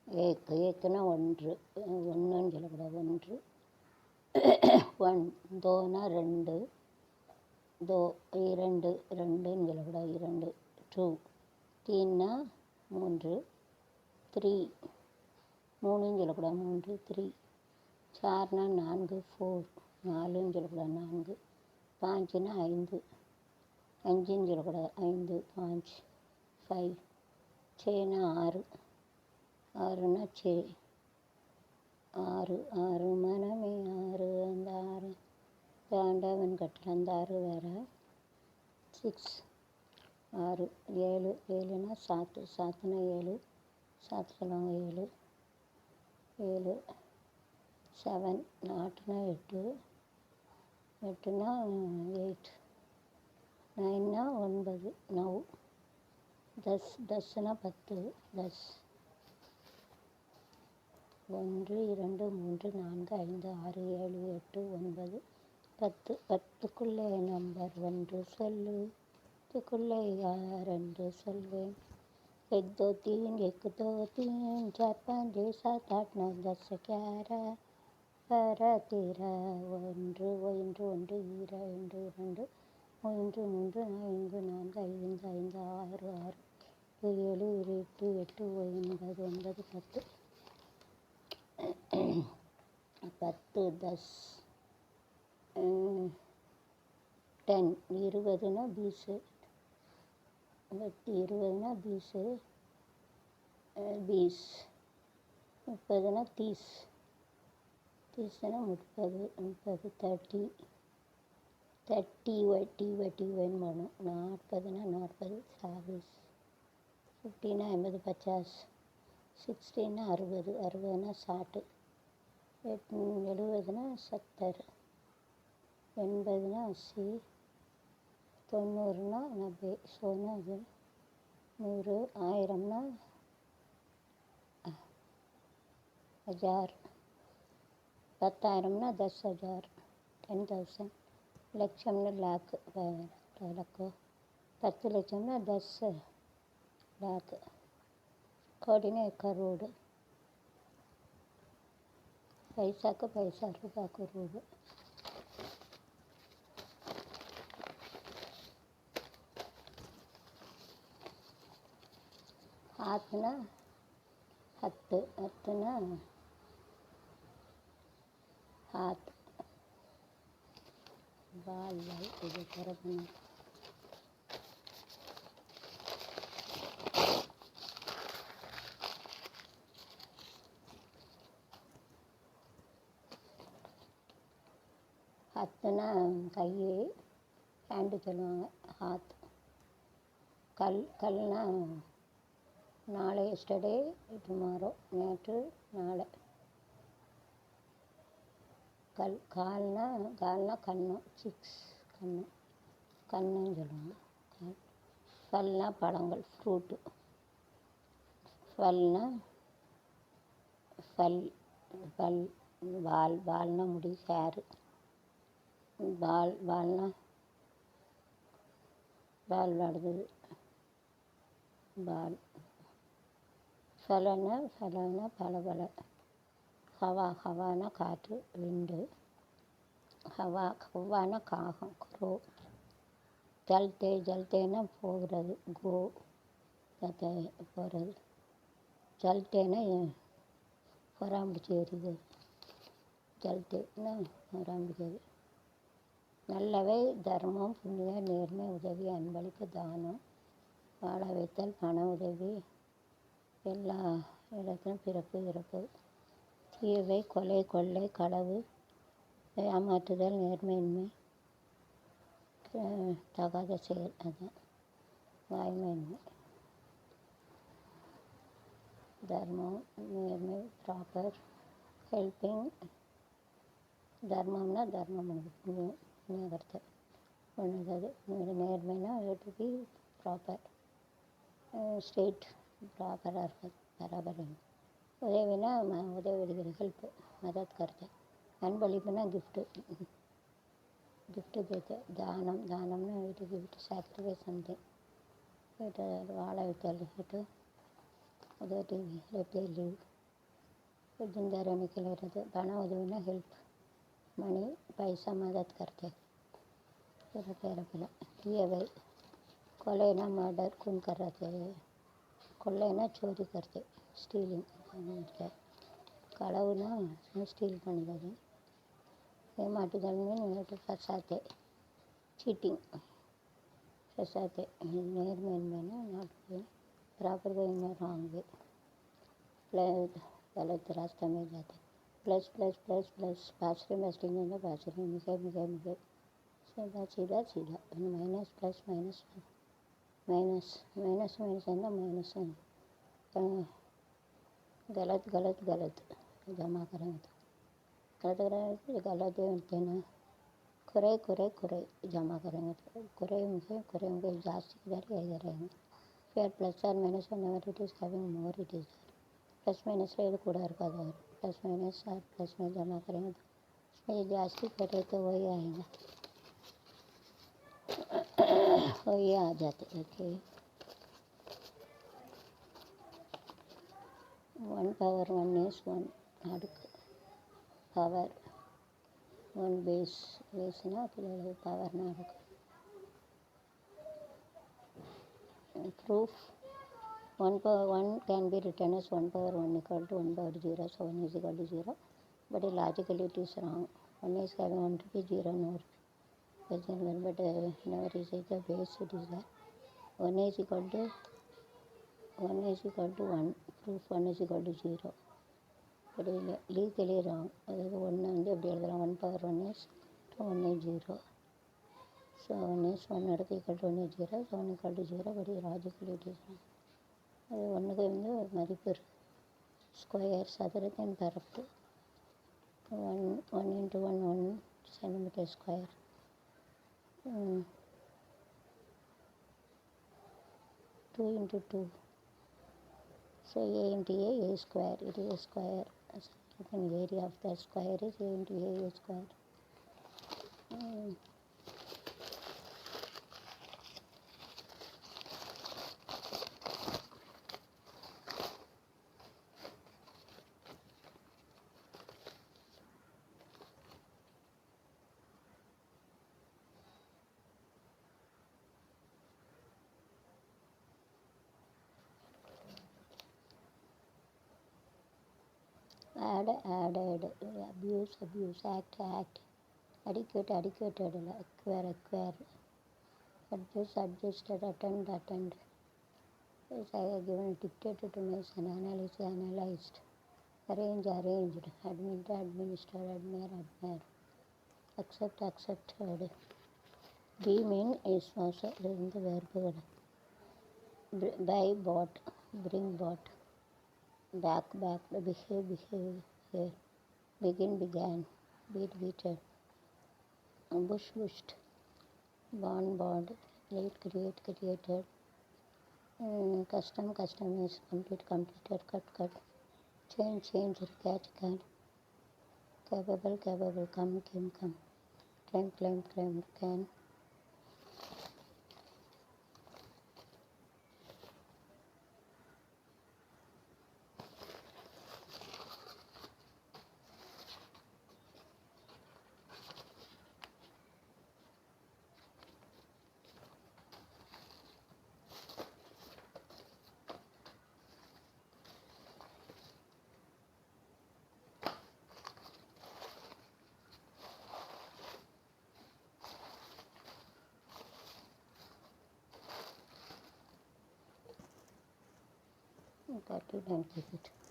ஏக்குனா ஒன்று, ஒன்றுன்னு சொல்லக்கூடாது. ஒன்று. ஒன். தோனா ரெண்டு, தோ இரண்டு, ரெண்டுன்னு சொல்லக்கூடாது. இரண்டு. டூ. தீன்னா மூன்று. த்ரீ. மூணுன்னு சொல்லக்கூடாது. மூன்று. த்ரீ. சார்னா நான்கு. ஃபோர். நாலுன்னு சொல்லக்கூடாது. நான்கு. பாஞ்சுன்னா ஐந்து. அஞ்சுன்னு சொல்லக்கூடாது. ஐந்து. பாஞ்ச். ஃபைவ். சேனா ஆறு. ஆறுனா சே. ஆறு. ஆறு மனமே ஆறு. அந்த ஆறு ஆண்டவன் கட்டளை. அந்த ஆறு வேறு. சிக்ஸ். ஆறு. ஏழு. ஏழுனா சாத்து. சாத்துனா ஏழு. சாத்து சொல்லுவாங்க. ஏழு. ஏழு. செவன். நாட்டுனா எட்டு. எட்டுனா எயிட். நைன்னா ஒன்பது. நவ். தஸ். தஸ்ஸுனா பத்து. தஸ். ஒன்று, இரண்டு, மூன்று, நான்கு, ஐந்து, ஆறு, ஏழு, எட்டு, ஒன்பது, பத்து. பத்துக்குள்ளே நம்பர் ஒன்று சொல்லு. பத்துக்குள்ளே யாரென்று சொல்வேன். एक दो तीन, एक दो तीन, चार पाँच छः सात आठ नौ दस ग्यारह बारह तेरह. ஒன்று. ஒன்று. இரண்டு. இரண்டு. மூன்று. ஐந்து. நான்கு. ஐந்து. ஆறு. ஆறு. ஏழு. எட்டு. எட்டு. ஒன்பது. ஒன்பது. பத்து. பத்து. தஸ். டென். இருபதுனா பீஸு. இருபதுனா பீஸு. பீஸ். முப்பதுனா தீஸ். தீஸ்னா முப்பது. முப்பது. தேர்ட்டி. டிஒய்ன்னு போகணும். நாற்பதுனா நாற்பது. சார்வீஸ். 50னா 50. பச்சாஸ். 60னா 60. 60னா சாட்டு. 70னா 70. 80னா 80. 90னா 90. சோனா அது 100. 1000னா 1000. 10,000னா 10,000. 10,000. லட்சம்னு லாக்கு. லக்கு. 10 லட்சம்னா 10 லாக்கு. கோடினா கரோடு. பைசாக்கு பைசா. ரூபாய்க்கு ரூபா. ஹாத்துனா 10. 10னா ஹாத். வால். இது திறக்கணும். ஹத்துனா கை. ஹேண்டு சொல்லுவாங்க. ஹாத். கல்னா நாளை. எஸ்டர்டே. டுமாரோ. நேற்று. நாளை. கால்னா கண்ணு. சிக்ஸ். கண்ணுன்னு சொல்லுவாங்க. பல்னா பழங்கள். ஃப்ரூட்டு. பல்னா பல். வால்னா முடி. ஹேரு. வால்னா பால் விளாடுது. பால். ஃபலனா பல. ஹவானா காற்று. விண்டு. ஹவானா காகம். குரோ. ஜல்தேனா போகிறது. கோ. போகிறது. ஜல்தேனா பொறாம்பிடிச்சி ஏறுது. ஜல்தேனா பொறாம்பிடிக்கிறது. நல்லவை. தர்மம். புண்ணியம். நேர்மை. உதவி. அன்பளிப்பு. தானம். வாழ வைத்தல். பண உதவி. எல்லா இடத்திலும் பிறப்பு இறப்பு. தீவை. கொலை. கொள்ளை. களவு. ஏமாற்றுதல். நேர்மையின்மை. தகாத செயல். அதுதான் வாய்மையின்மை. தர்மம். நேர்மை. ப்ராப்பர். ஹெல்பிங். தர்மம்னா தர்மம் புண்ணியம். புண்ணியகர்த்தை பண்ணுறது. நேர்மைனா டு பி ப்ராப்பர். ஸ்ட்ரெயிட். ப்ராப்பராக இருக்குது. பராபரம். உதவினா உதவி. ஹெல்ப்பு. மதத் கருத்தை. அன்பளிப்புனா கிஃப்ட்டு. கிஃப்ட்டு கேட்க. தானம்னா வீட்டுக்கு சாக்ரிஃபைஸ் சம்திங். வீட்டை வாழ வைத்தல். வீட்டு உதவி. Let leave. जिंदाराने केलं होतं पाना उदवना हेल्प मनी पैसा मदद करते तेरा प्यारा पिला ये भाई कोलेना मर्डर खून कर रहे थे कोलेना चोरी करते स्टीलिंग कड़वना स्टील पड़े माटुगल में फसाते चीटिंग फसाते नेर में not proper going wrong way गलत रास्ते में जाते प्लस प्लस प्लस प्लस पासरी मस्टिंग है पासरी मिगे सीधा सीधा सीधा minus plus minus minus minus minus है माइनस गलत गलत गलत जमा करेंगे तो गलत गलत होते ना कुरे कुरे कुरे जमा करेंगे तो कुरे जास्ती इधर इधर रहेंगे फिर प्लस और minus whenever it is having more it is there plus minus இது கூட இருக்காது प्लस माइनस और प्लस में जमा करेंगे तो ये जास्ती करे तो वही आएगा वही आ जाते ओके 1 power 1 is 1 அடுக்கு பவர் 1 பேஸ்னா அதில் பவர்னா அடுக்கு proof 1 power 1 can be written as 1 power 1 equal to 1 power 0 so 1 is equal to 0 but logically it is wrong 1 is having 1 to be 0 no but never is it the base it is there 1 is equal to 1 proof 1 is equal to 0 but legally wrong அதாவது 1 வந்து எப்படி எழுதலாம் 1 power 1 is 1 is 0 so 1 is 1 அடுத்து equal to 1 is 0 so 1 equal to 0 but logically it is wrong அது ஒன்றுக்கு வந்து ஒரு மதிப்பு ஸ்கொயர் சதுரத்தின் பரப்பு 1 into 1 1 centimetre square 2 into 2 so a into a square it is a square so area of the square is a into a square added abuse act adequate acquire adjusted attend as I have given dictated to me analyzed arranged admire accepted be mean is also in the verb buy bought bring bought back behave here began beated bushed bond late created custom is completed cut change catch capable come claim can got it and keep it.